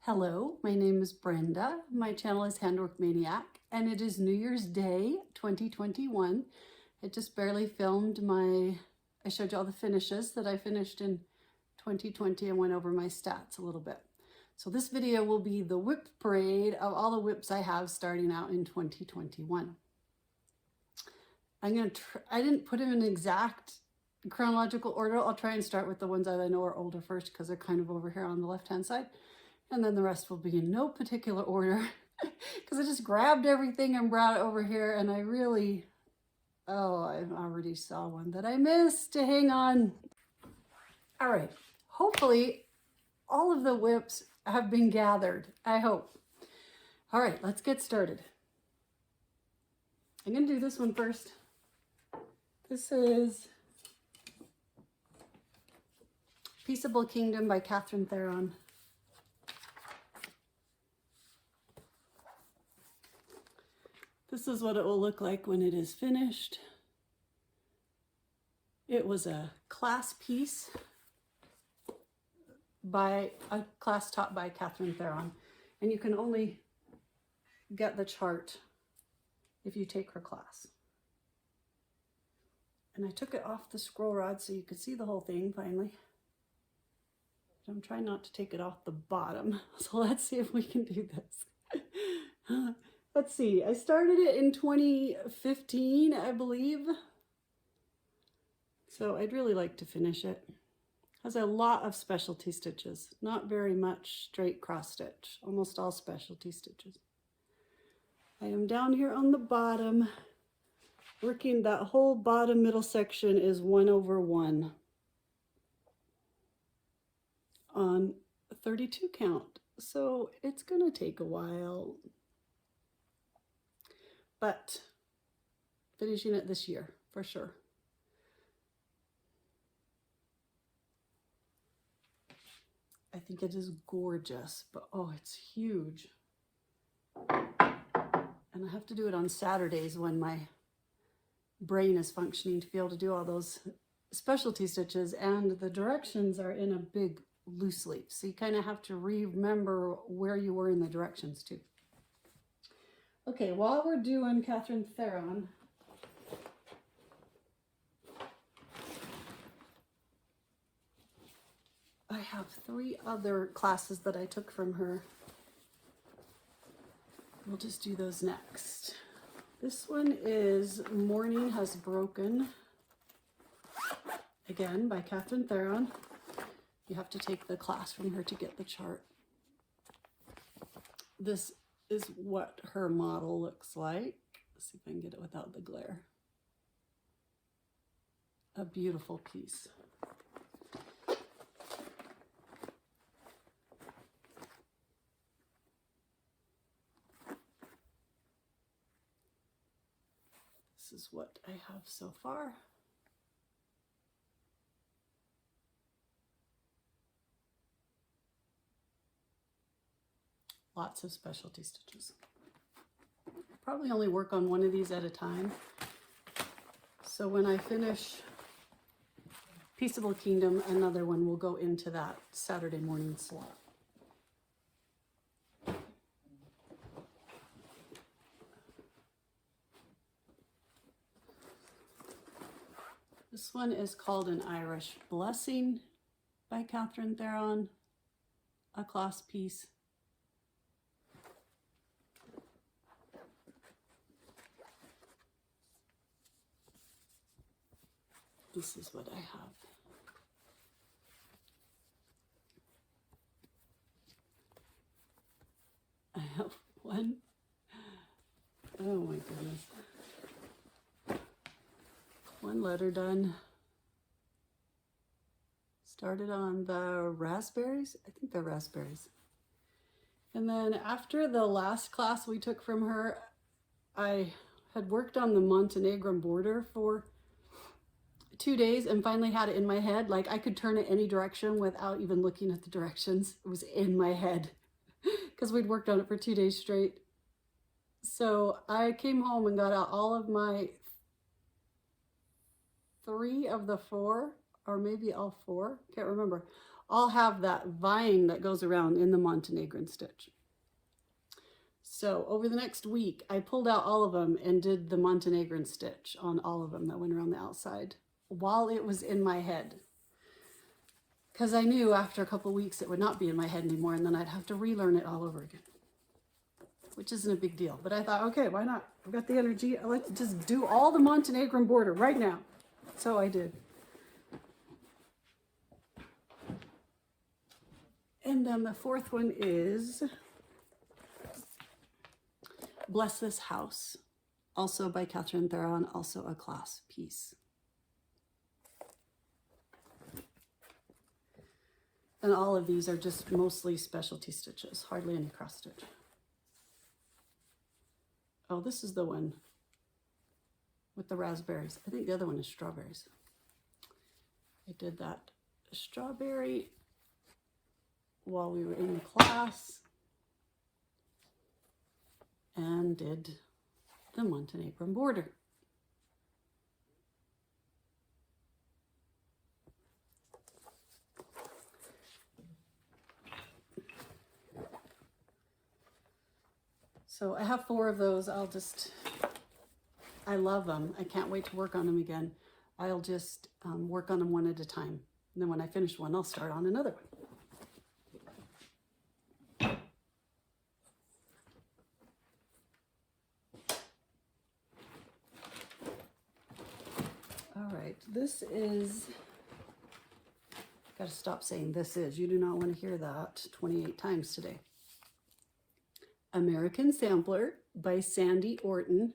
Hello, my name is Brenda. My channel is Handwork Maniac, and it is New Year's Day 2021. I just barely filmed I showed you all the finishes that I finished in 2020 and went over my stats a little bit. So this video will be the WIP parade of all the WIPs I have starting out in 2021. I didn't put them in exact chronological order. I'll try and start with the ones that I know are older first because they're kind of over here on the left-hand side. And then the rest will be in no particular order because I just grabbed everything and brought it over here, and I already saw one that I missed. Hang on. All right, hopefully all of the WIPs have been gathered, I hope. All right, let's get started. I'm gonna do this one first. This is Peaceable Kingdom by Catherine Theron. This is what it will look like when it is finished. It was a class piece by a class taught by Catherine Theron, and you can only get the chart if you take her class. And I took it off the scroll rod so you could see the whole thing finally. But I'm trying not to take it off the bottom, so let's see if we can do this. Let's see, I started it in 2015, I believe. So I'd really like to finish it. It has a lot of specialty stitches, not very much straight cross stitch, almost all specialty stitches. I am down here on the bottom, working that whole bottom middle section is 1/1 on a 32 count. So it's gonna take a while. But finishing it this year for sure. I think it is gorgeous, but oh, it's huge. And I have to do it on Saturdays when my brain is functioning to be able to do all those specialty stitches, and the directions are in a big loose leaf. So you kind of have to remember where you were in the directions too. Okay, while we're doing Catherine Theron, I have 3 other classes that I took from her. We'll just do those next. This one is Morning Has Broken, again by Catherine Theron. You have to take the class from her to get the chart. This is what her model looks like. Let's see if I can get it without the glare. A beautiful piece. This is what I have so far. Lots of specialty stitches. Probably only work on one of these at a time. So when I finish Peaceable Kingdom, another one will go into that Saturday morning slot. This one is called An Irish Blessing by Catherine Theron, a class piece. This is what I have. I have one. Oh my goodness. One letter done. Started on the raspberries. I think they're raspberries. And then after the last class we took from her, I had worked on the Montenegrin border for 2 days and finally had it in my head. Like I could turn it any direction without even looking at the directions. It was in my head because we'd worked on it for 2 days straight. So I came home and got out all of my 3 of the 4, or maybe all 4, can't remember, all have that vine that goes around in the Montenegrin stitch. So over the next week, I pulled out all of them and did the Montenegrin stitch on all of them that went around the outside while it was in my head. Because I knew after a couple of weeks it would not be in my head anymore, and then I'd have to relearn it all over again, which isn't a big deal. But I thought, okay, why not? I've got the energy. Let's just do all the Montenegrin border right now. So I did. And then the fourth one is Bless This House, also by Catherine Theron, also a class piece. And all of these are just mostly specialty stitches, hardly any cross stitch. Oh, this is the one with the raspberries. I think the other one is strawberries. I did that strawberry while we were in the class and did the Montenegrin border. So I have 4 of those. I love them. I can't wait to work on them again. I'll just work on them one at a time. And then when I finish one, I'll start on another one. All right, this is, gotta stop saying this is. You do not want to hear that 28 times today. American Sampler by Sandy Orton.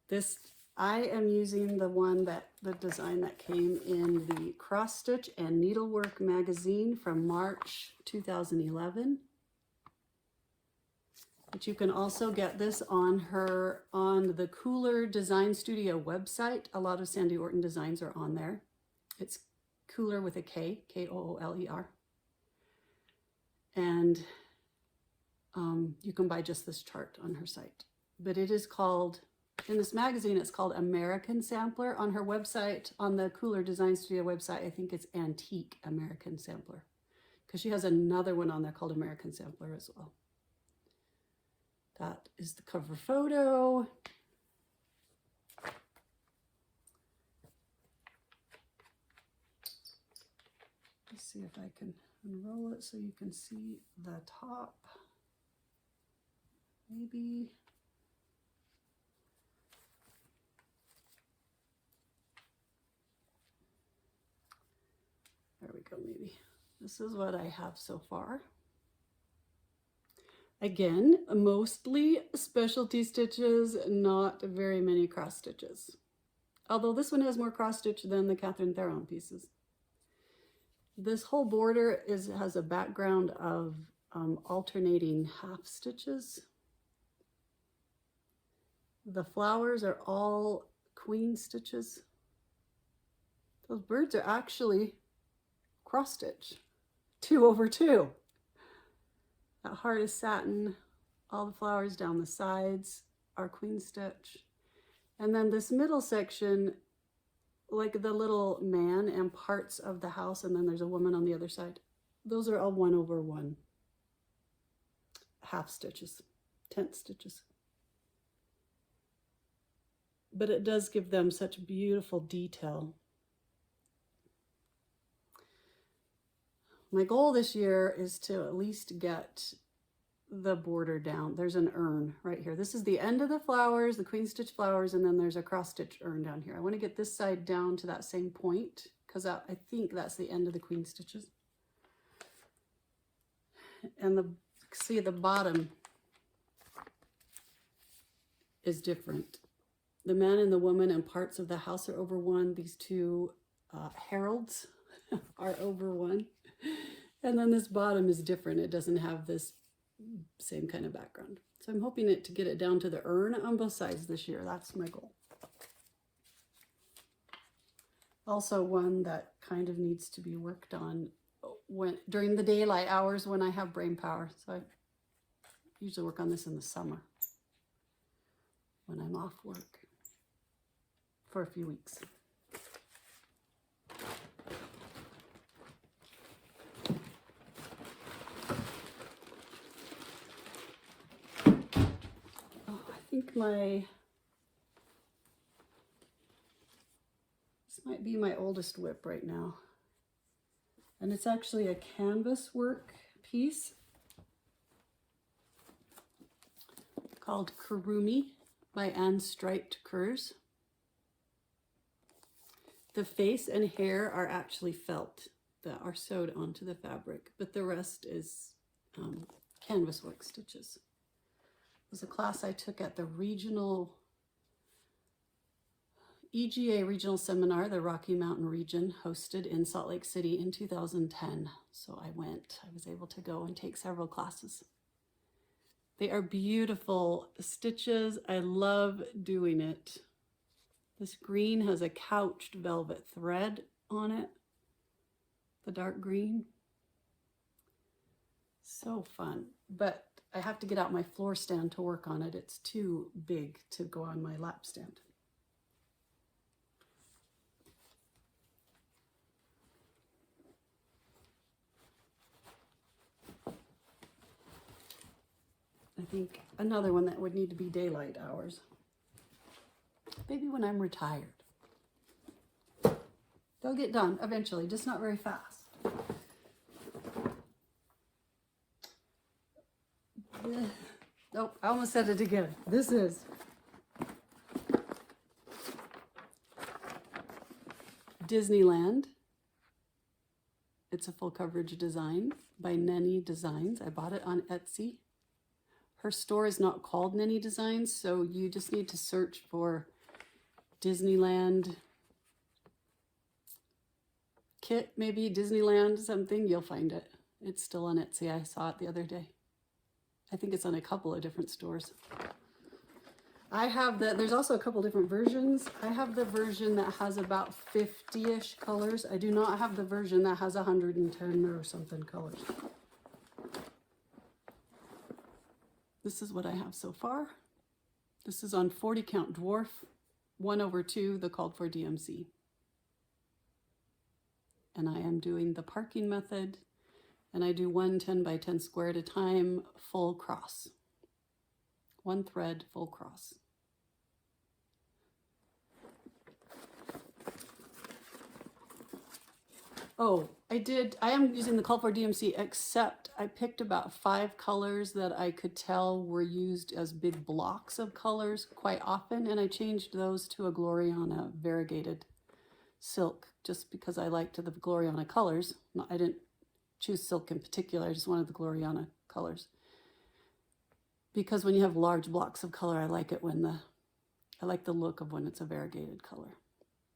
This, I am using the design that came in the Cross Stitch and Needlework magazine from March 2011. But you can also get this on the Cooler Design Studio website. A lot of Sandy Orton designs are on there. It's Cooler with a K, K-O-O-L-E-R. And you can buy just this chart on her site. But it is called, in this magazine, it's called American Sampler. On her website, on the Cooler Design Studio website, I think it's Antique American Sampler. Because she has another one on there called American Sampler as well. That is the cover photo. Let's see if I can unroll it so you can see the top. Maybe. There we go, maybe. This is what I have so far. Again, mostly specialty stitches, not very many cross stitches. Although this one has more cross stitch than the Catherine Theron pieces. This whole border has a background of alternating half stitches. The flowers are all queen stitches. Those birds are actually cross stitch, 2 over 2. That heart is satin. All the flowers down the sides are queen stitch. And then this middle section, like the little man and parts of the house, and then there's a woman on the other side. Those are all 1 over 1 half stitches, tent stitches. But it does give them such beautiful detail. My goal this year is to at least get the border down. There's an urn right here. This is the end of the flowers, the queen stitch flowers, and then there's a cross stitch urn down here. I want to get this side down to that same point because I think that's the end of the queen stitches. And see the bottom is different. The man and the woman and parts of the house are over 1. These 2 heralds are over 1. And then this bottom is different. It doesn't have this same kind of background. So I'm hoping to get it down to the urn on both sides this year. That's my goal. Also one that kind of needs to be worked on during the daylight hours when I have brain power. So I usually work on this in the summer when I'm off work for a few weeks. think this might be my oldest WIP right now. And it's actually a canvas work piece called Kurumie by Ann Strite-Kurz. The face and hair are actually felt that are sewed onto the fabric, but the rest is canvas work stitches. It was a class I took at the EGA regional seminar the Rocky Mountain region hosted in Salt Lake City in 2010. So I was able to go and take several classes. They are beautiful stitches. I love doing it. This green has a couched velvet thread on it, the dark green. So fun, but I have to get out my floor stand to work on it. It's too big to go on my lap stand. I think another one that would need to be daylight hours. Maybe when I'm retired. They'll get done eventually, just not very fast. Oh, I almost said it again. This is Disneyland. It's a full coverage design by Neni Designs. I bought it on Etsy. Her store is not called Neni Designs, so you just need to search for Disneyland kit, maybe Disneyland something, you'll find it. It's still on Etsy. I saw it the other day. I think it's on a couple of different stores. There's also a couple different versions. I have the version that has about 50-ish colors. I do not have the version that has 110 or something colors. This is what I have so far. This is on 40 count dwarf, 1/2, the called for DMC. And I am doing the parking method, and I do 1 10 by 10 square at a time, full cross. 1 thread, full cross. Oh, I am using the call for DMC, except I picked about 5 colors that I could tell were used as big blocks of colors quite often, and I changed those to a Glorianna variegated silk, just because I liked the Glorianna colors. I didn't choose silk in particular, I just wanted the Glorianna colors. Because when you have large blocks of color, I like it I like the look of when it's a variegated color.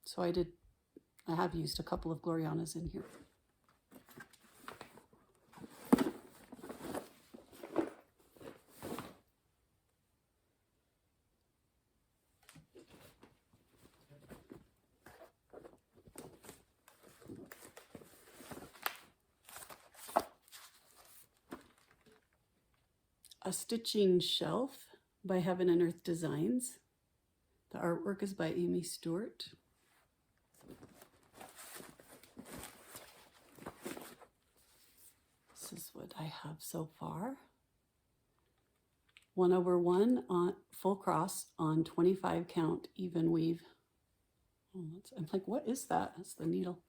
So I have used a couple of Gloriannas in here. A stitching shelf by Heaven and Earth Designs. The artwork is by Aimee Stewart. This is what I have so far. 1/1 on full cross on 25 count Evenweave. Oh, I'm like, what is that? That's the needle.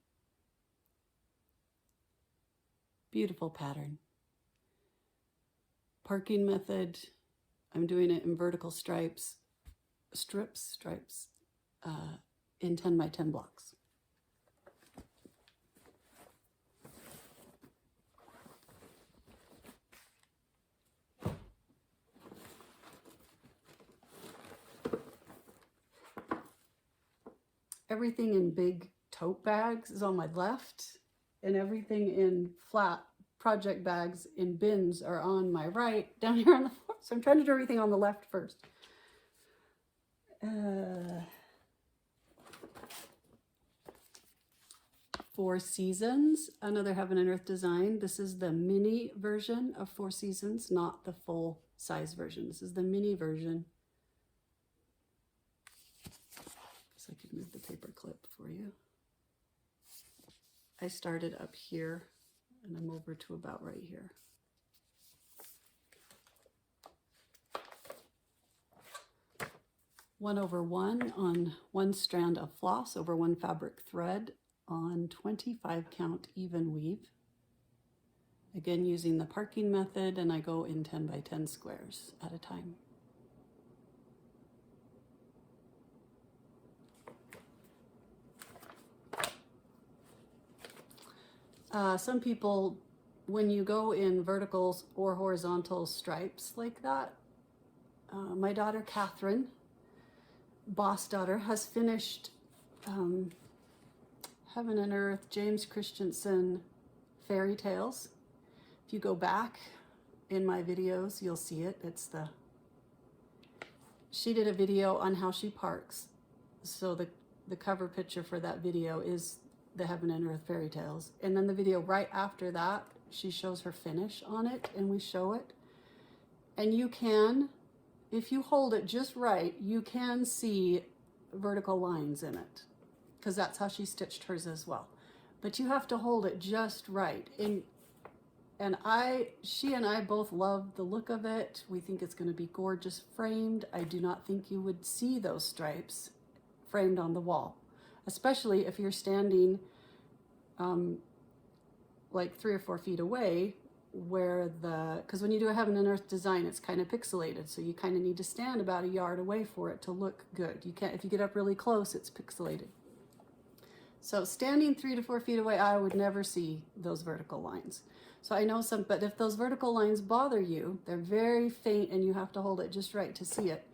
Beautiful pattern. Parking method, I'm doing it in vertical stripes, in 10 by 10 blocks. Everything in big tote bags is on my left, and everything in flat project bags in bins are on my right, down here on the floor. So I'm trying to do everything on the left first. Four Seasons, another Heaven and Earth design. This is the mini version of Four Seasons, not the full size version. This is the mini version. So I could move the paper clip for you. I started up here and I'm over to about right here. 1/1 on 1 strand of floss over 1 fabric thread on 25 count even weave. Again, using the parking method, and I go in 10 by 10 squares at a time. Some people, when you go in verticals or horizontal stripes like that, my daughter Catherine, boss daughter, has finished Heaven and Earth, James Christensen fairy tales. If you go back in my videos, you'll see it. She did a video on how she parks. So the cover picture for that video is the Heaven and Earth fairy tales. And then the video right after that, she shows her finish on it, and we show it. And you can, if you hold it just right, you can see vertical lines in it, because that's how she stitched hers as well. But you have to hold it just right. She and I both love the look of it. We think it's going to be gorgeous framed. I do not think you would see those stripes framed on the wall, especially if you're standing like 3 or 4 feet away, because when you do a Heaven and Earth design, it's kind of pixelated, so you kind of need to stand about a yard away for it to look good. You can't, if you get up really close, it's pixelated. So standing 3 to 4 feet away, I would never see those vertical lines. So I know some, but if those vertical lines bother you, they're very faint and you have to hold it just right to see it,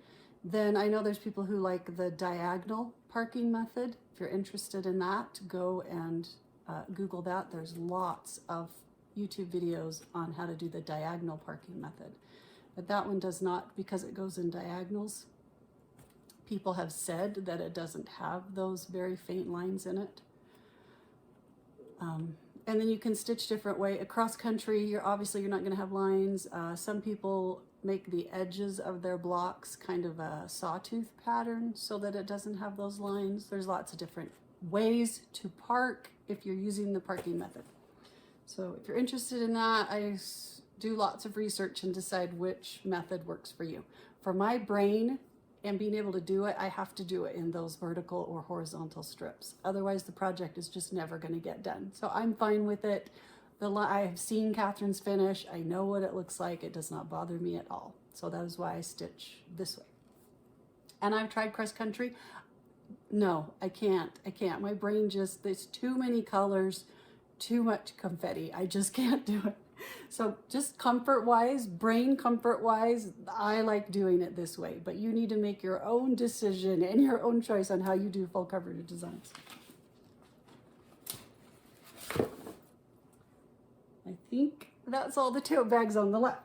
then I know there's people who like the diagonal parking method. If you're interested in that, go and Google that. There's lots of YouTube videos on how to do the diagonal parking method. But that one does not, because it goes in diagonals. People have said that it doesn't have those very faint lines in it. And then you can stitch different way. Across country, you're not going to have lines. Some people make the edges of their blocks kind of a sawtooth pattern so that it doesn't have those lines. There's lots of different ways to park if you're using the parking method. So if you're interested in that, I do lots of research and decide which method works for you. For my brain and being able to do it, I have to do it in those vertical or horizontal strips. Otherwise, the project is just never going to get done. So I'm fine with it. I have seen Catherine's finish. I know what it looks like. It does not bother me at all. So that is why I stitch this way. And I've tried cross country. No, I can't. My brain just, there's too many colors, too much confetti. I just can't do it. So just comfort-wise, brain comfort-wise, I like doing it this way. But you need to make your own decision and your own choice on how you do full coverage designs. I think that's all the tote bags on the left.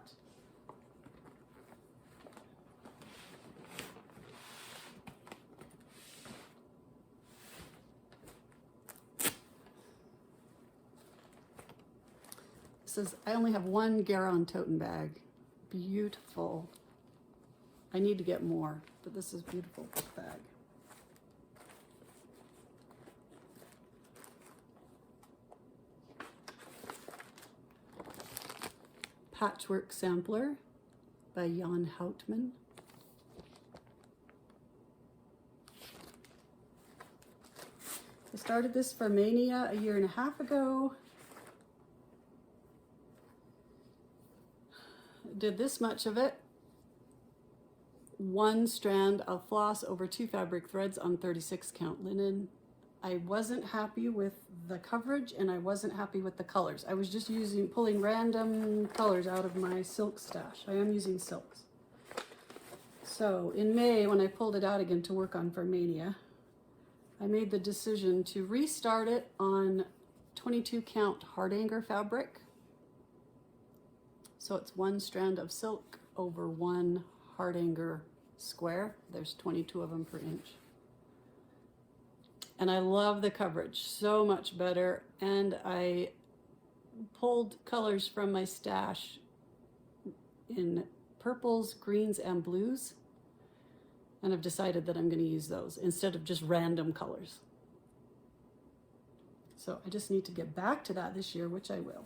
Says I only have one Garon toten bag. Beautiful. I need to get more, but this is a beautiful bag. Patchwork Sampler by Jan Houtman. I started this for Mania a 1.5 years ago. Did this much of it. 1 strand of floss over 2 fabric threads on 36 count linen. I wasn't happy with the coverage and I wasn't happy with the colors. I was just pulling random colors out of my silk stash. I am using silks. So in May, when I pulled it out again to work on for Mania, I made the decision to restart it on 22 count hardanger fabric. So it's 1 strand of silk over 1 hardanger square. There's 22 of them per inch. And I love the coverage, so much better. And I pulled colors from my stash in purples, greens, and blues. And I've decided that I'm going to use those instead of just random colors. So I just need to get back to that this year, which I will.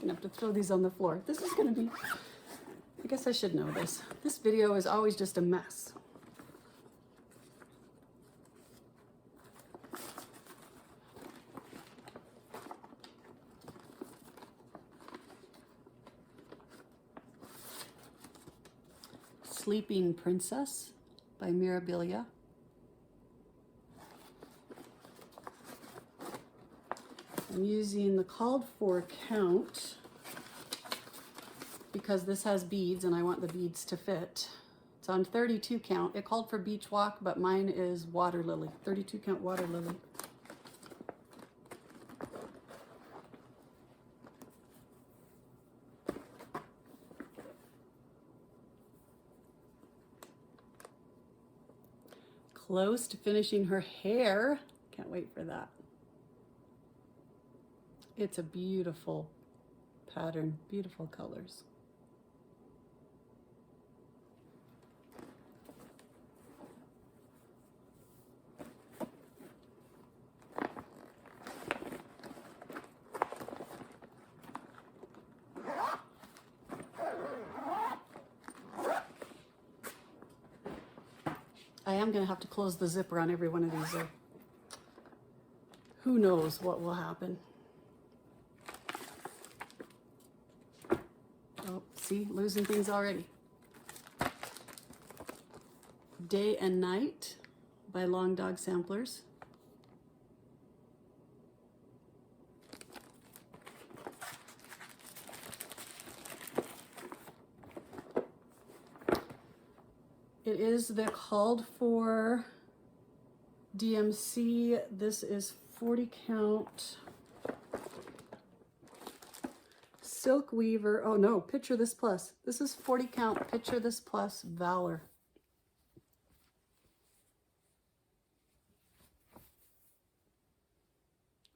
gonna have to throw these on the floor. This is gonna be, I guess I should know this. This video is always just a mess. Sleeping Princess by Mirabilia. I'm using the called for count because this has beads and I want the beads to fit. It's on 32 count. It called for Beach Walk, but mine is Water Lily, 32 count Water Lily. Close to finishing her hair. Can't wait for that. It's a beautiful pattern, beautiful colors. I am going to have to close the zipper on every one of these though. Who knows what will happen. Oh, see, losing things already. Day and Night by Long Dog Samplers. It is the called for DMC. This is 40 count. Silk Weaver. Oh no, Picture This Plus. This is 40 count Picture This Plus Valor.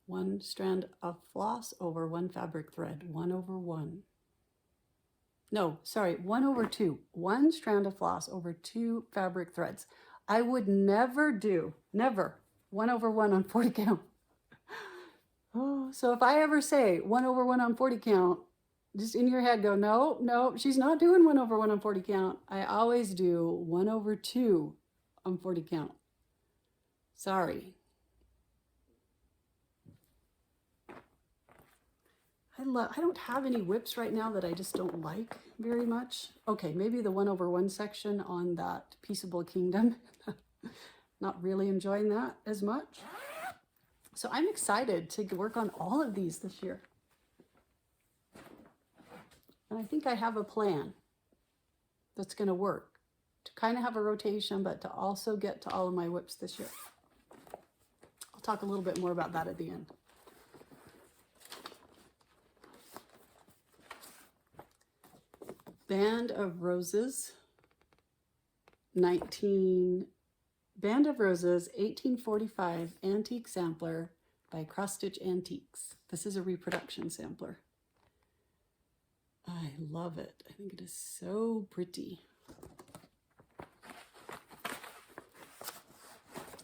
One strand of floss over one fabric thread, 1/1. No, sorry, 1/2. One strand of floss over 2 fabric threads. I would never do, never, 1/1 on 40 count. Oh, so if I ever say 1/1 on 40 count, just in your head go, no, no, she's not doing 1/1 on 40 count. I always do 1/2 on 40 count. Sorry. I don't have any WIPs right now that I just don't like very much. Okay, maybe the 1/1 section on that Peaceable Kingdom. Not really enjoying that as much. So I'm excited to work on all of these this year. And I think I have a plan that's going to work to kind of have a rotation, but to also get to all of my WIPs this year. I'll talk a little bit more about that at the end. Band of Roses, Band of Roses, 1845 Antique Sampler by Cross Stitch Antiques. This is a reproduction sampler. I love it. I think it is so pretty.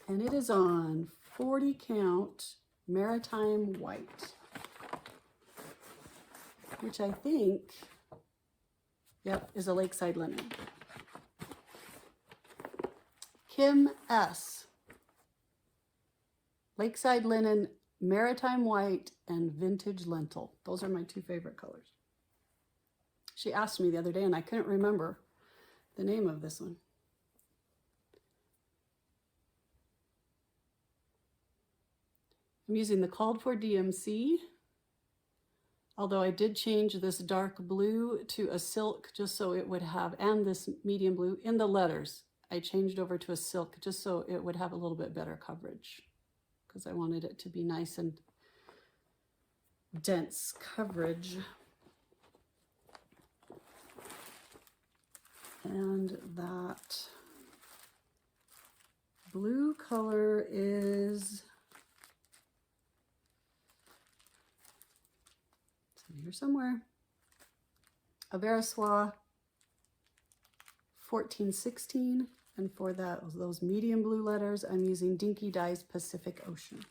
And it is on 40 count Maritime White, which I think, yep, is a Lakeside Linen. Kim S. Lakeside Linen, Maritime White, and Vintage Lentil. Those are my 2 favorite colors. She asked me the other day and I couldn't remember the name of this one. I'm using the called for DMC, although I did change this dark blue to a silk just so it would have, and this medium blue in the letters. I changed over to a silk just so it would have a little bit better coverage because I wanted it to be nice and dense coverage. And that blue color is, it's in here somewhere, Aversois 1416. And for that, those medium blue letters, I'm using Dinky Dye's Pacific Ocean.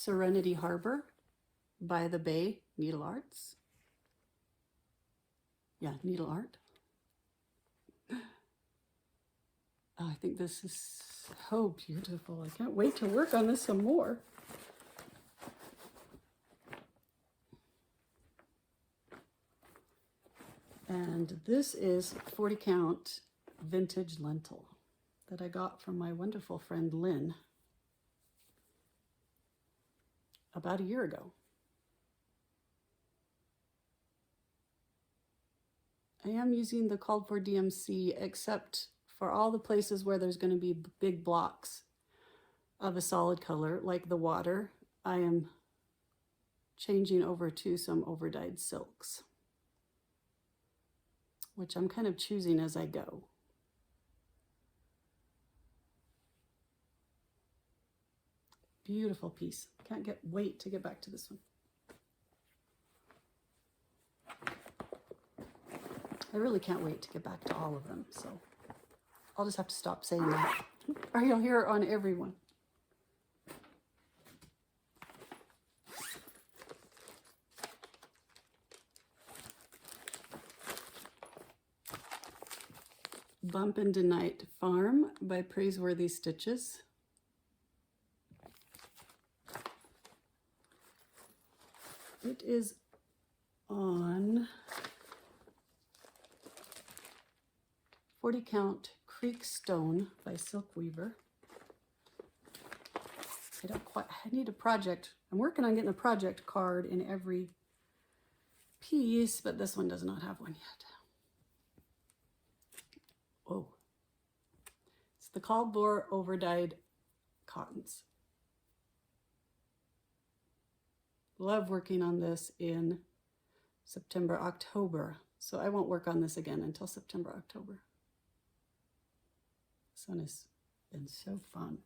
Serenity Harbor by the Bay Needle Arts. Yeah, needle art. Oh, I think this is so beautiful. I can't wait to work on this some more. And this is 40 count vintage lentil that I got from my wonderful friend Lynn about a year ago. I am using the called for DMC, except for all the places where there's going to be big blocks of a solid color, like the water. I am changing over to some overdyed silks, which I'm kind of choosing as I go. Beautiful piece. Can't wait to get back to this one. I really can't wait to get back to all of them, so I'll just have to stop saying that, or you'll hear it on everyone. Bump into Night Farm by Praiseworthy Stitches. It is on 40 count Creek Stone by Silk Weaver. I need a project. I'm working on getting a project card in every piece, but this one does not have one yet. Whoa. It's the called for overdyed cottons. Love working on this in September, October. So I won't work on this again until September, October. This one has been so fun.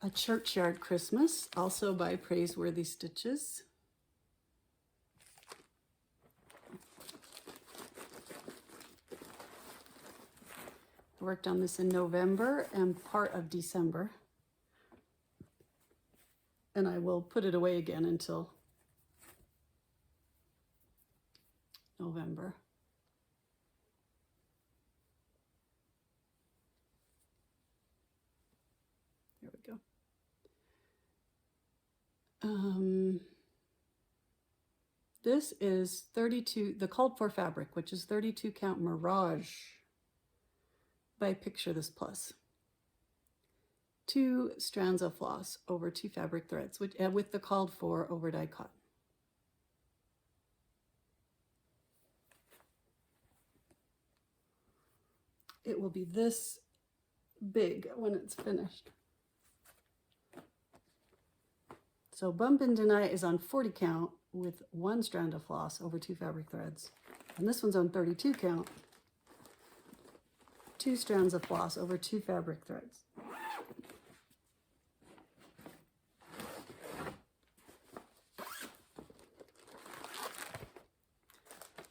A Churchyard Christmas, also by Praiseworthy Stitches. I worked on this in November and part of December. And I will put it away again until November. There we go. This is 32, the called for fabric, which is 32 count Mirage by Picture This Plus. 2 strands of floss over 2 fabric threads, with the called for overdyed cotton. It will be this big when it's finished. So Bump Into Night is on 40 count with 1 strand of floss over 2 fabric threads. And this one's on 32 count, 2 strands of floss over 2 fabric threads.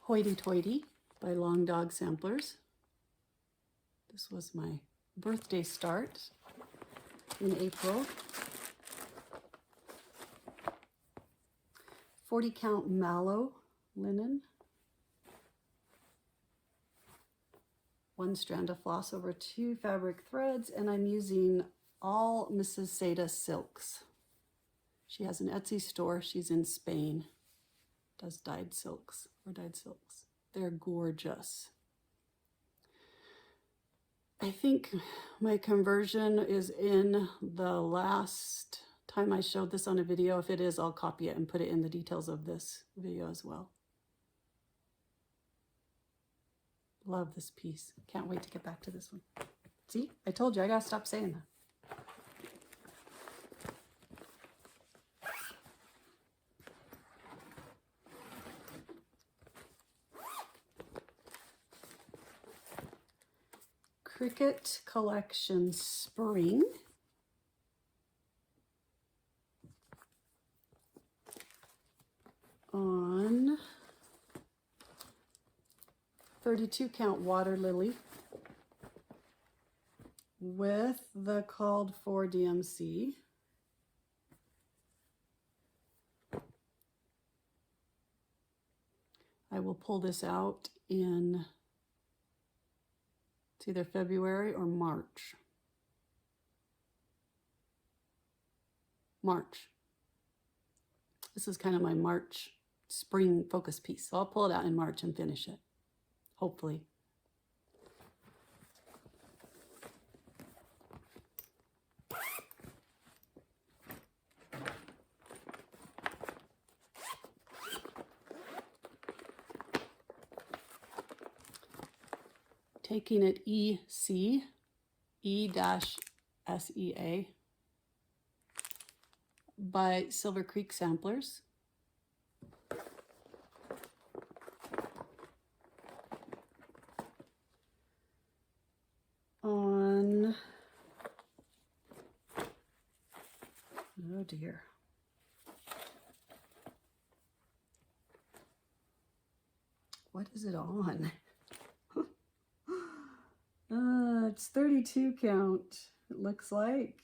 Hoity Toity by Long Dog Samplers. This was my birthday start in April. 40 count Mallow linen. 1 strand of floss over 2 fabric threads, and I'm using all Mrs. Seda silks. She has an Etsy store. She's in Spain. Does dyed silks or dyed silks. They're gorgeous. I think my conversion is in the last time I showed this on a video. If it is, I'll copy it and put it in the details of this video as well. Love this piece. Can't wait to get back to this one. See, I told you I gotta stop saying that. Cricut Collection Spring. On 32 count water lily with the called for DMC. I will pull this out in, it's either February or March. March. This is kind of my March spring focus piece. So I'll pull it out in March and finish it, hopefully. Taking it EC, E-SEA by Silver Creek Samplers. On, oh dear. What is it on? It's 32 count, it looks like,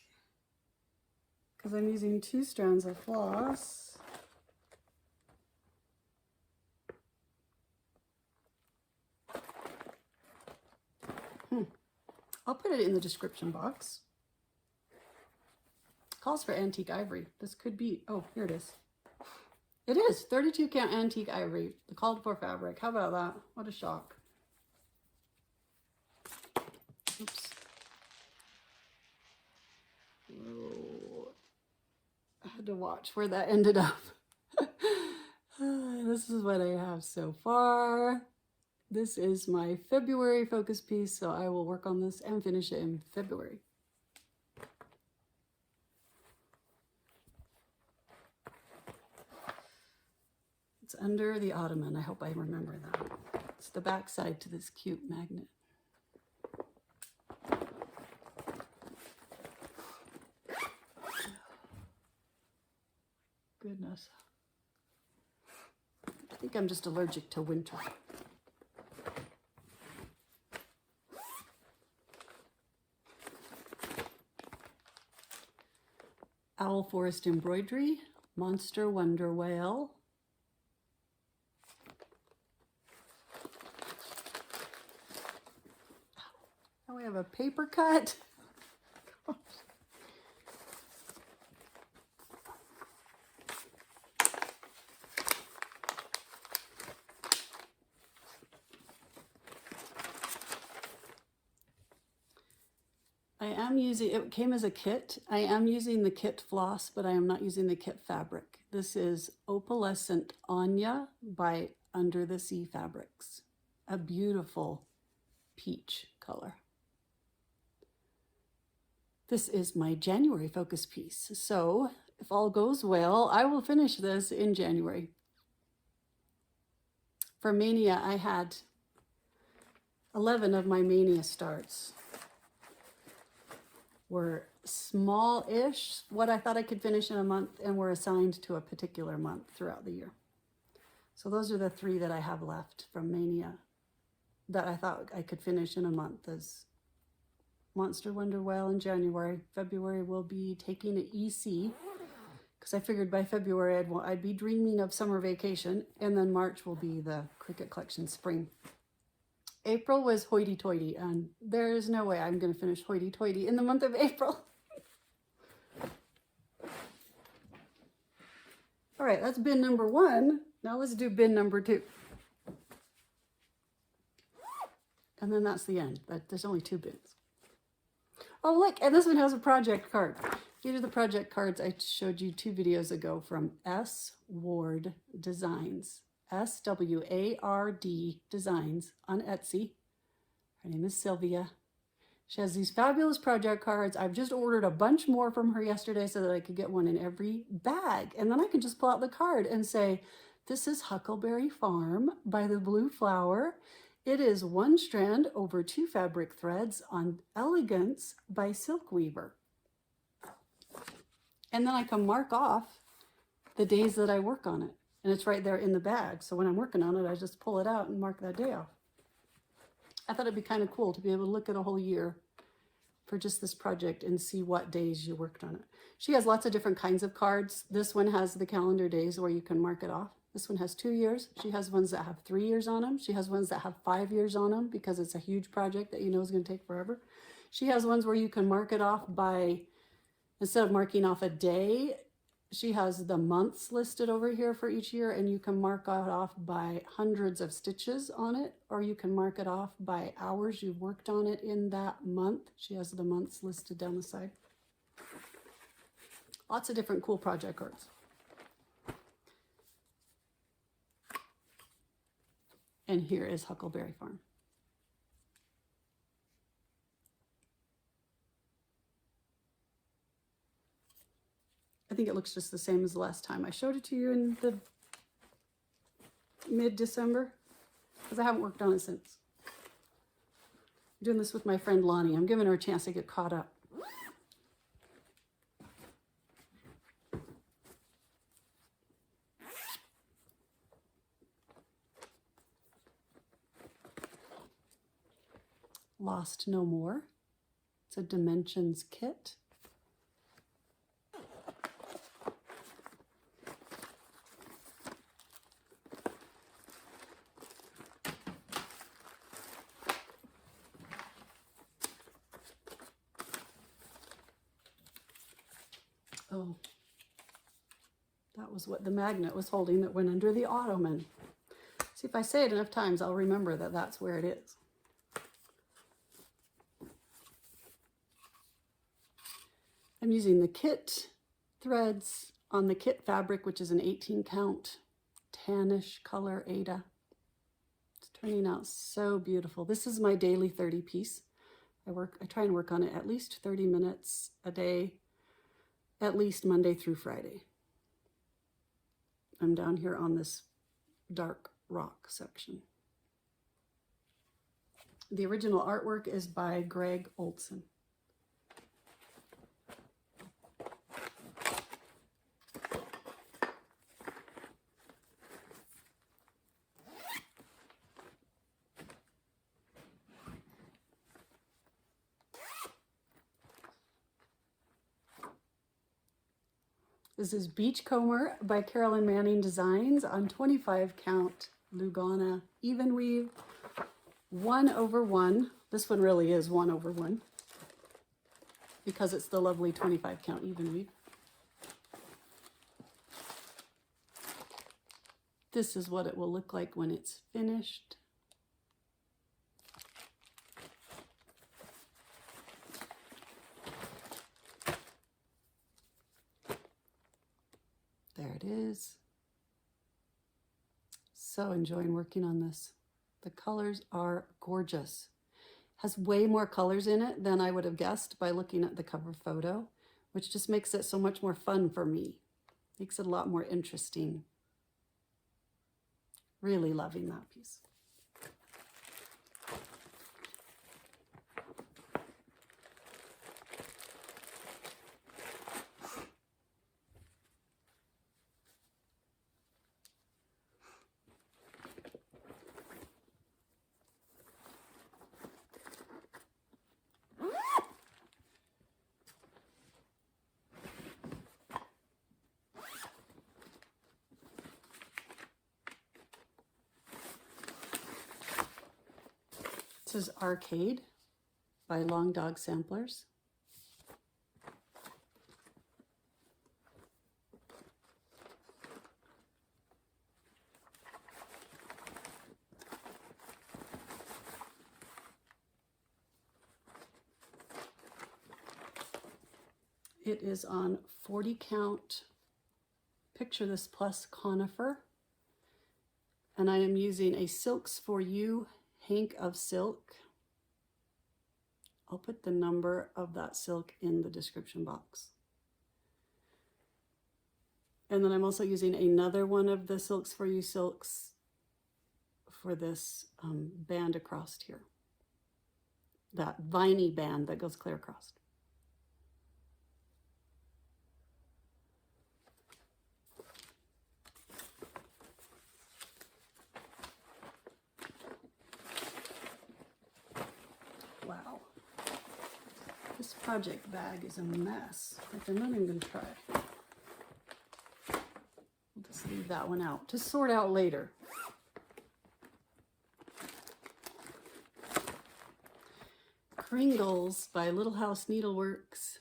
because I'm using 2 strands of floss. I'll put it in the description box. Calls for antique ivory. This could be, oh, here it is. It is 32 count antique ivory, the called for fabric. How about that? What a shock. Oops. Oh, I had to watch where that ended up. This is what I have so far. This is my February focus piece, so I will work on this and finish it in February. It's under the ottoman. I hope I remember that. It's the back side to this cute magnet. Goodness. I think I'm just allergic to winter. Owl Forest Embroidery, Monster Wonder Whale. Now we have a paper cut. I am using, it came as a kit. I am using the kit floss, but I am not using the kit fabric. This is Opalescent Anya by Under the Sea Fabrics. A beautiful peach color. This is my January focus piece. So if all goes well, I will finish this in January. For Mania, I had 11 of my Mania starts. Were small-ish, what I thought I could finish in a month, and were assigned to a particular month throughout the year. So those are the 3 that I have left from Mania that I thought I could finish in a month. As Monster Wonder Whale in January. February will be taking an EC, because I figured by February I'd be dreaming of summer vacation, and then March will be the Cricut Collection Spring. April was hoity-toity, and there is no way I'm going to finish hoity-toity in the month of April. All right, that's bin number 1. Now let's do bin number 2. And then that's the end. There's only 2 bins. Oh, look, and this one has a project card. These are the project cards I showed you 2 videos ago from SWardDesigns. SWardDesigns on Etsy. Her name is Sylvia. She has these fabulous project cards. I've just ordered a bunch more from her yesterday so that I could get one in every bag. And then I can just pull out the card and say, this is Huckleberry Farm by the Blue Flower. It is 1 strand over 2 fabric threads on Elegance by Silk Weaver. And then I can mark off the days that I work on it. And it's right there in the bag. So when I'm working on it, I just pull it out and mark that day off. I thought it'd be kind of cool to be able to look at a whole year for just this project and see what days you worked on it. She has lots of different kinds of cards. This one has the calendar days where you can mark it off. This one has 2 years. She has ones that have 3 years on them. She has ones that have 5 years on them because it's a huge project that you know is going to take forever. She has ones where you can mark it off by, instead of marking off a day, she has the months listed over here for each year, and you can mark it off by hundreds of stitches on it, or you can mark it off by hours you've worked on it in that month. She has the months listed down the side. Lots of different cool project cards. And here is Huckleberry Farm. I think it looks just the same as the last time. I showed it to you in the mid-December because I haven't worked on it since. I'm doing this with my friend Lonnie. I'm giving her a chance to get caught up. Lost No More. It's a Dimensions kit. Oh, that was what the magnet was holding that went under the ottoman. See, if I say it enough times, I'll remember that that's where it is. I'm using the kit threads on the kit fabric, which is an 18 count tannish color Ada. It's turning out so beautiful. This is my daily 30 piece. I try and work on it at least 30 minutes a day, at least Monday through Friday. I'm down here on this dark rock section. The original artwork is by Greg Olson. This is Beachcomber by Carolyn Manning Designs on 25 count Lugana Evenweave, 1/1. This one really is 1/1 because it's the lovely 25 count Evenweave. This is what it will look like when it's finished. There it is. So enjoying working on this. The colors are gorgeous. Has way more colors in it than I would have guessed by looking at the cover photo, which just makes it so much more fun for me. Makes it a lot more interesting. Really loving that piece. This is Arcade by Long Dog Samplers. It is on 40 count Picture This Plus conifer, and I am using a Silks for You hank of silk. I'll put the number of that silk in the description box. And then I'm also using another one of the Silks for You silks for this band across here. That viney band that goes clear across. Wow. This project bag is a mess. Like, I'm not even going to try. We'll just leave that one out to sort out later. Kringles by Little House Needleworks.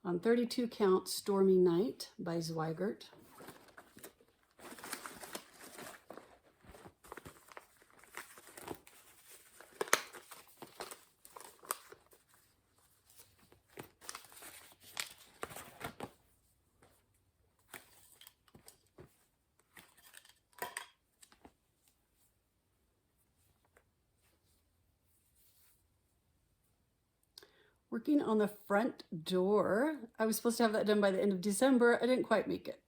On 32 count, Stormy Night by SWardDesigns. Working on the front door. I was supposed to have that done by the end of December. I didn't quite make it,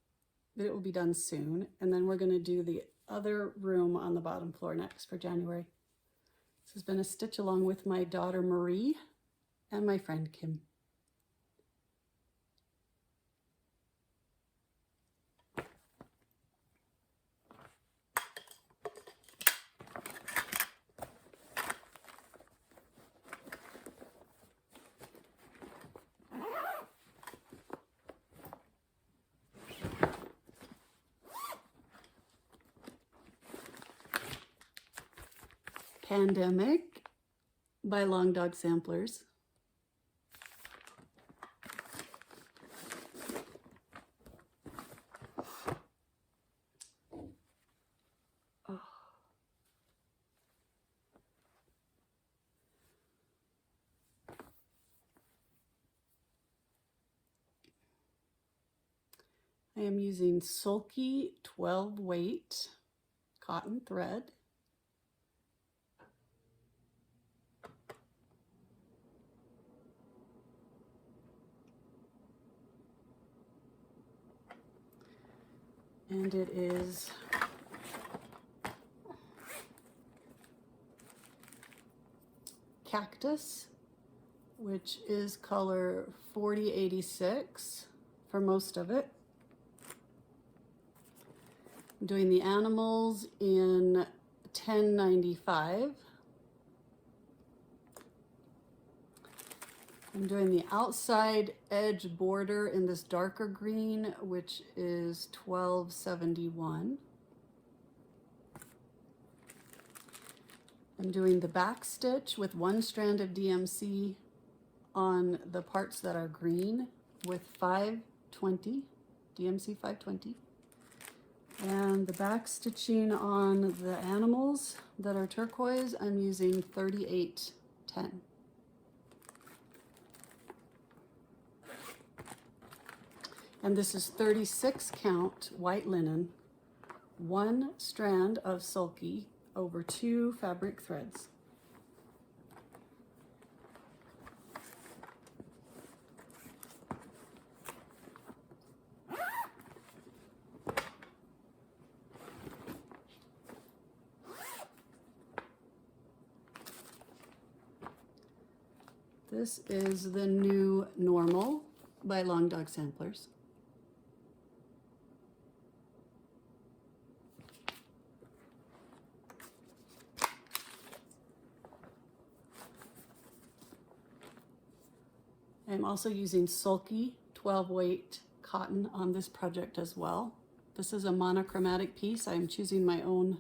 but it will be done soon. And then we're going to do the other room on the bottom floor next for January. This has been a stitch along with my daughter Marie and my friend Kim. Pandemic by Long Dog Samplers. Oh. I am using Sulky 12 weight cotton thread. And it is Cactus, which is color 4086 for most of it. I'm doing the animals in 1095. I'm doing the outside edge border in this darker green, which is 1271. I'm doing the back stitch with one strand of DMC on the parts that are green with 520, DMC 520. And the back stitching on the animals that are turquoise, I'm using 3810. And this is 36 count white linen, one strand of sulky over 2 fabric threads. This is the new Normal by Long Dog Samplers. I'm also using Sulky 12 weight cotton on this project as well. This is a monochromatic piece. I'm choosing my own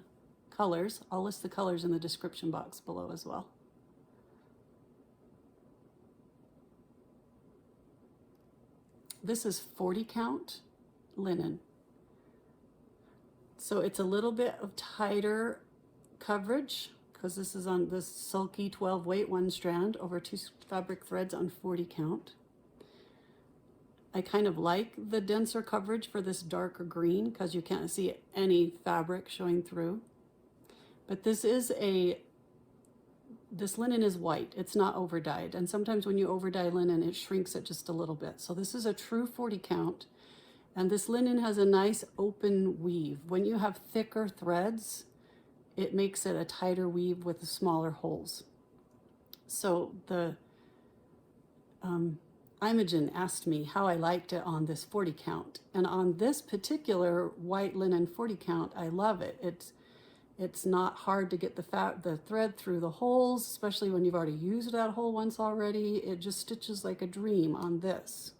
colors. I'll list the colors in the description box below as well. This is 40 count linen. So it's a little bit of tighter coverage because this is on this sulky 12 weight one strand over 2 fabric threads on 40 count. I kind of like the denser coverage for this darker green because you can't see any fabric showing through. But this is a this linen is white. It's not overdyed. And sometimes when you overdye linen, it shrinks it just a little bit. So this is a true 40 count. And this linen has a nice open weave. When you have thicker threads, it makes it a tighter weave with the smaller holes. So the Imogen asked me how I liked it on this 40 count. And on this particular white linen 40 count, I love it. It's not hard to get the thread through the holes, especially when you've already used that hole once already. It just stitches like a dream on this.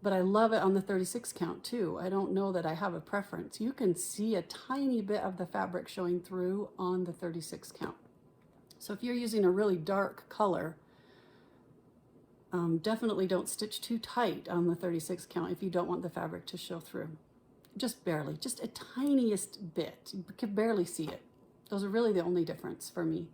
But I love it on the 36 count too. I don't know that I have a preference. You can see a tiny bit of the fabric showing through on the 36 count. So if you're using a really dark color, definitely don't stitch too tight on the 36 count if you don't want the fabric to show through. Just barely, just a tiniest bit. You can barely see it. Those are really the only difference for me.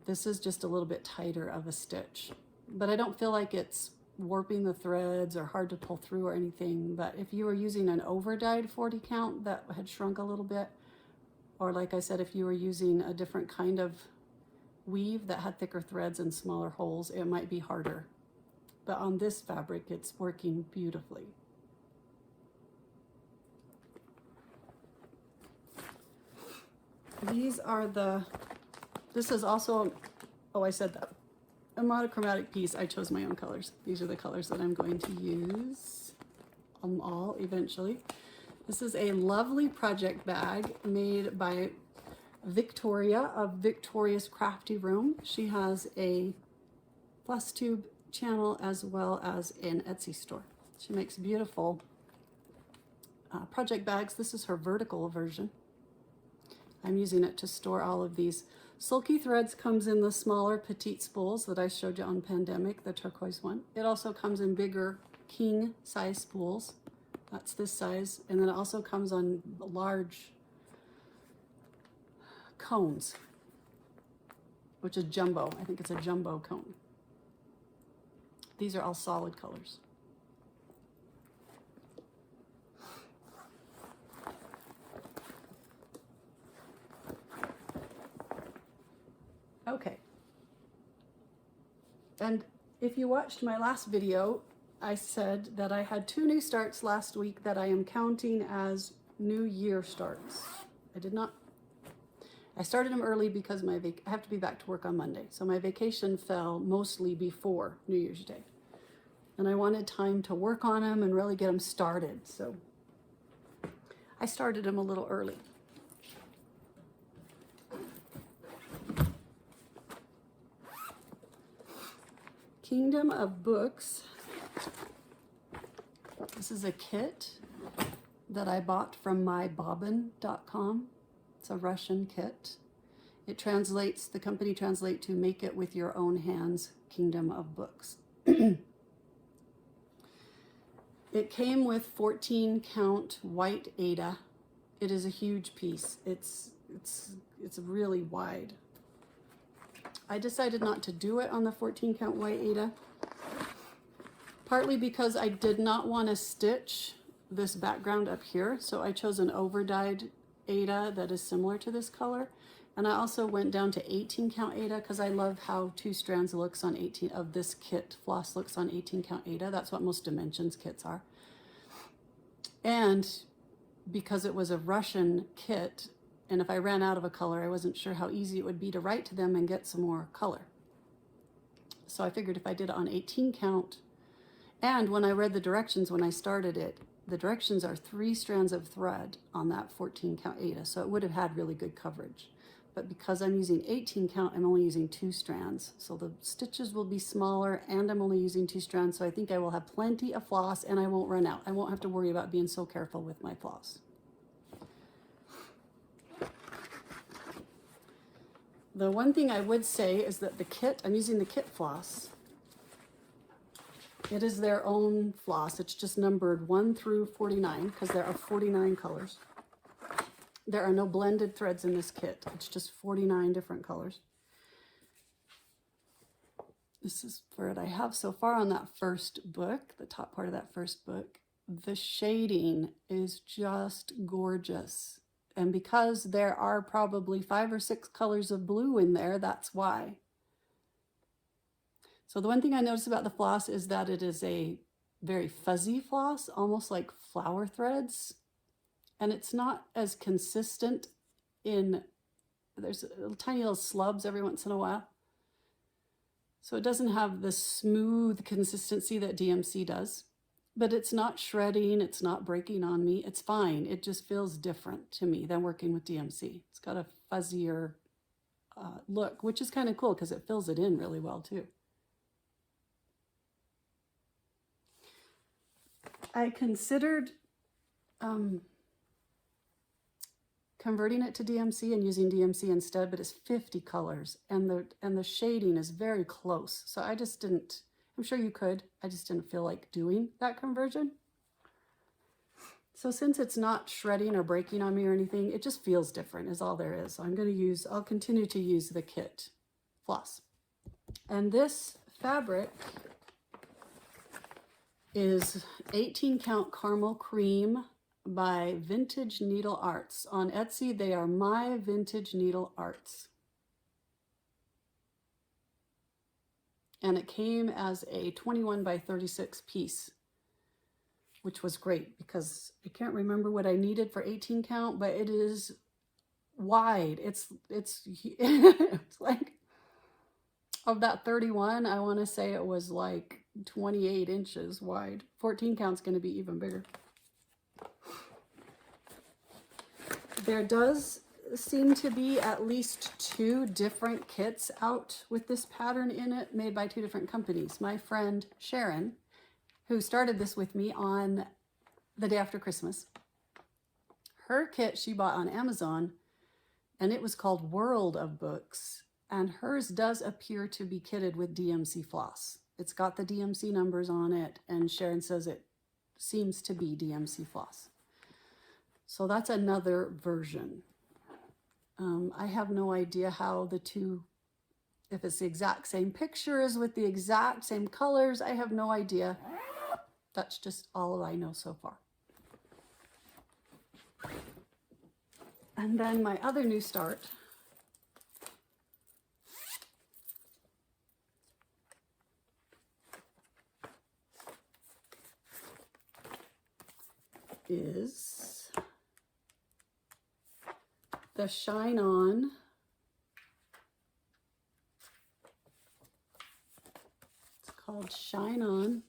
This is just a little bit tighter of a stitch, but I don't feel like it's warping the threads or hard to pull through or anything. But if you were using an overdyed 40 count that had shrunk a little bit, or like I said, if you were using a different kind of weave that had thicker threads and smaller holes, it might be harder. But on this fabric, it's working beautifully. These are this is also, oh, I said that, a monochromatic piece. I chose my own colors. These are the colors that I'm going to use all eventually. This is a lovely project bag made by Victoria of Victoria's Crafty Room. She has a Flosstube channel as well as an Etsy store. She makes beautiful project bags. This is her vertical version. I'm using it to store all of these. Sulky Threads comes in the smaller petite spools that I showed you on Pandemic, the turquoise one. It also comes in bigger king size spools. That's this size. And then it also comes on large cones, which is jumbo. I think it's a jumbo cone. These are all solid colors. Okay. And if you watched my last video, I said that I had 2 new starts last week that I am counting as New Year starts. I started them early because I have to be back to work on Monday. So my vacation fell mostly before New Year's Day. And I wanted time to work on them and really get them started. So I started them a little early. Kingdom of Books. This is a kit that I bought from mybobbin.com. It's a Russian kit. It translates, the company translate to make it with your own hands, Kingdom of Books. It came with 14 count white Aida. It is a huge piece. It's really wide. I decided not to do it on the 14 count white Aida, partly because I did not want to stitch this background up here. So I chose an overdyed Aida that is similar to this color. And I also went down to 18 count Aida because I love how 2 strands looks on 18 of this kit. Floss looks on 18 count Aida. That's what most dimensions kits are. And because it was a Russian kit, and if I ran out of a color, I wasn't sure how easy it would be to write to them and get some more color. So I figured if I did it on 18 count, and when I read the directions when I started it, the directions are 3 strands of thread on that 14 count Aida, so it would have had really good coverage. But because I'm using 18 count, I'm only using 2 strands. So the stitches will be smaller and I'm only using 2 strands, so I think I will have plenty of floss and I won't run out. I won't have to worry about being so careful with my floss. The one thing I would say is that the kit, I'm using the kit floss. It is their own floss. It's just numbered 1 through 49 because there are 49 colors. There are no blended threads in this kit. It's just 49 different colors. This is what I have so far on that first book, the top part of that first book. The shading is just gorgeous. And because there are probably 5 or 6 colors of blue in there, that's why. So the one thing I noticed about the floss is that it is a very fuzzy floss, almost like flower threads. And it's not as consistent in, there's tiny little slubs every once in a while. So it doesn't have the smooth consistency that DMC does, but it's not shredding, it's not breaking on me, it's fine. It just feels different to me than working with DMC. It's got a fuzzier look, which is kind of cool because it fills it in really well too. I considered converting it to DMC and using DMC instead, but it's 50 colors and the shading is very close. So I just didn't, I'm sure you could, I just didn't feel like doing that conversion. So since it's not shredding or breaking on me or anything, it just feels different is all there is. So I'll continue to use the kit floss. And this fabric is 18 count caramel cream by Vintage Needle Arts. On Etsy, they are My Vintage Needle Arts. And it came as a 21 by 36 piece, which was great because I can't remember what I needed for 18 count, but it is wide. It's it's like, of that 31, I want to say it was like 28 inches wide. 14 count's going to be even bigger. There does seem to be at least 2 different kits out with this pattern in it, made by 2 different companies. My friend Sharon, who started this with me on the day after Christmas, her kit she bought on Amazon, and it was called World of Books, and hers does appear to be kitted with DMC floss. It's got the DMC numbers on it, and Sharon says it seems to be DMC floss. So that's another version. I have no idea how the two, if it's the exact same pictures with the exact same colors, I have no idea. That's just all I know so far. And then my other new start is the Shine On It's called Shine On,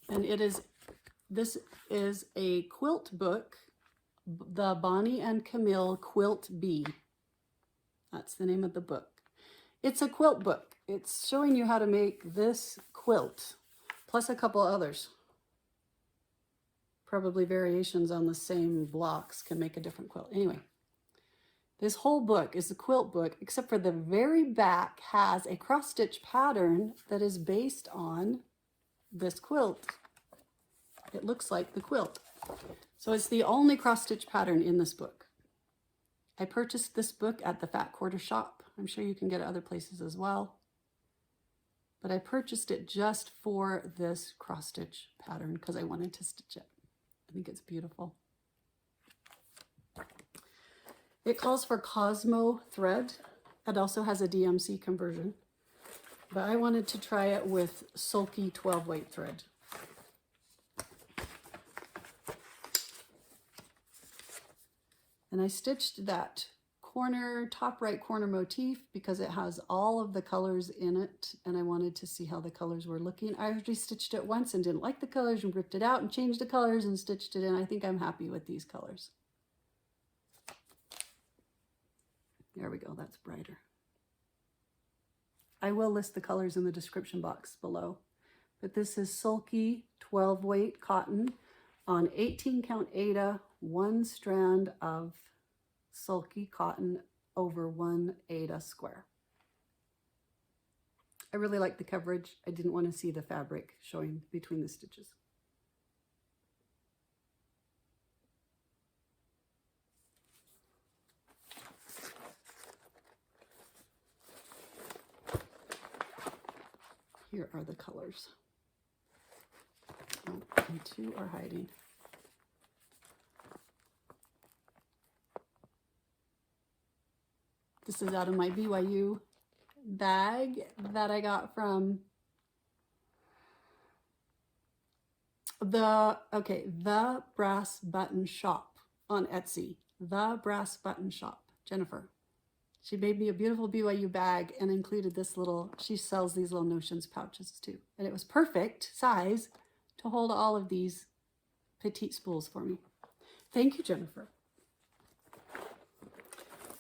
and this is a quilt book, the Bonnie and Camille Quilt Bee. That's the name of the book. It's a quilt book. It's showing you how to make this quilt, plus a couple others. Probably variations on the same blocks can make a different quilt. Anyway, this whole book is a quilt book, except for the very back has a cross-stitch pattern that is based on this quilt. It looks like the quilt. So it's the only cross-stitch pattern in this book. I purchased this book at the Fat Quarter Shop. I'm sure you can get it other places as well. But I purchased it just for this cross-stitch pattern because I wanted to stitch it. I think it's beautiful. It calls for Cosmo thread. It also has a DMC conversion. But I wanted to try it with sulky 12-weight thread. And I stitched that corner, top right corner motif because it has all of the colors in it, and I wanted to see how the colors were looking. I already stitched it once and didn't like the colors and ripped it out and changed the colors and stitched it in. I think I'm happy with these colors. There we go, that's brighter. I will list the colors in the description box below, but this is sulky 12-weight cotton on 18 count Aida, 1 strand of sulky cotton over 1 Aida square. I really like the coverage. I didn't want to see the fabric showing between the stitches. Here are the colors. Oh, and 2 are hiding. This is out of my BYU bag that I got from the Brass Button Shop on Etsy. The Brass Button Shop. Jennifer. She made me a beautiful BYU bag and included this little, she sells these little notions pouches too. And it was perfect size to hold all of these petite spools for me. Thank you, Jennifer.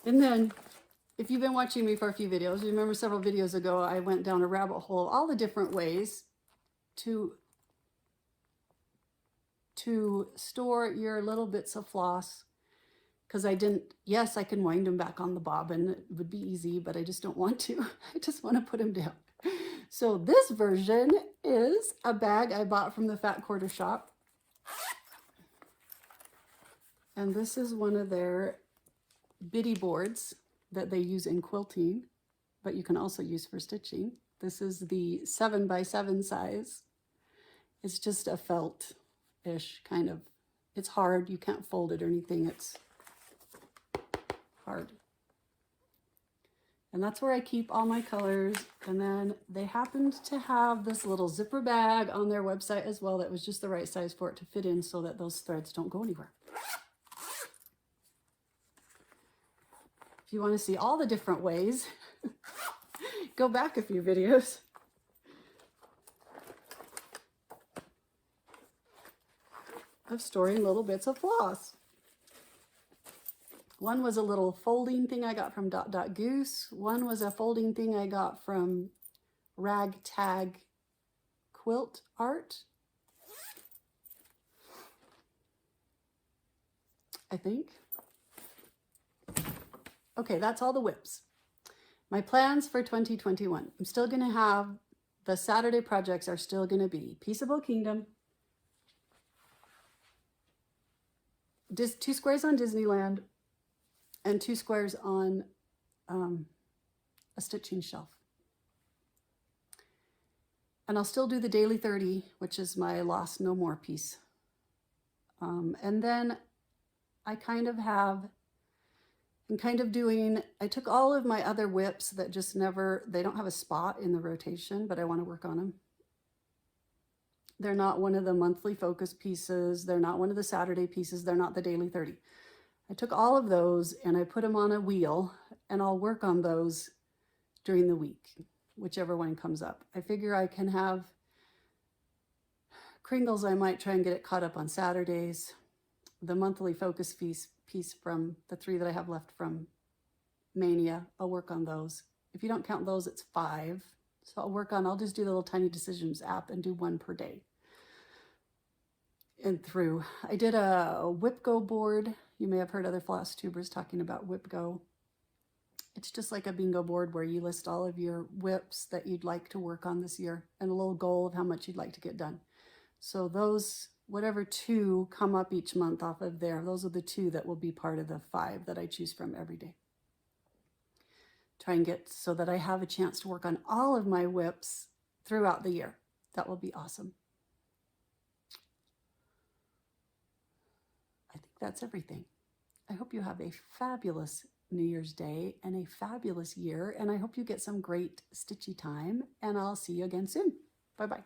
And then, if you've been watching me for a few videos, you remember several videos ago, I went down a rabbit hole, all the different ways to store your little bits of floss. Because yes, I can wind them back on the bobbin. It would be easy, but I just don't want to. I just want to put them down. So this version is a bag I bought from the Fat Quarter Shop. And this is one of their bitty boards that they use in quilting, but you can also use for stitching. This is the 7x7 size. It's just a felt-ish kind of, it's hard. You can't fold it or anything. It's hard. And that's where I keep all my colors. And then they happened to have this little zipper bag on their website as well that was just the right size for it to fit in so that those threads don't go anywhere. If you want to see all the different ways, go back a few videos. Of storing little bits of floss. One was a little folding thing I got from Goose. One was a folding thing I got from Ragtag Quilt Art, I think. Okay, that's all the WIPs. My plans for 2021. I'm still going to have, the Saturday projects are still going to be Peaceable Kingdom, 2 squares on Disneyland, and 2 squares on a stitching shelf. And I'll still do the Daily 30, which is my Lost No More piece. And then I kind of have, I'm kind of doing, I took all of my other WIPs that just never, they don't have a spot in the rotation, but I want to work on them. They're not one of the monthly focus pieces. They're not one of the Saturday pieces. They're not the Daily 30. I took all of those and I put them on a wheel and I'll work on those during the week, whichever one comes up. I figure I can have Kringles. I might try and get it caught up on Saturdays. The monthly focus piece from the 3 that I have left from Mania, I'll work on those. If you don't count those, it's 5. So I'll just do the little Tiny Decisions app and do 1 per day. And through, I did a WIP Go board. You may have heard other Flosstubers talking about WIP Go. It's just like a bingo board where you list all of your WIPs that you'd like to work on this year and a little goal of how much you'd like to get done. So those, whatever 2 come up each month off of there, those are the 2 that will be part of the 5 that I choose from every day. Try and get so that I have a chance to work on all of my WIPs throughout the year. That will be awesome. I think that's everything. I hope you have a fabulous New Year's Day and a fabulous year, and I hope you get some great stitchy time, and I'll see you again soon. Bye-bye.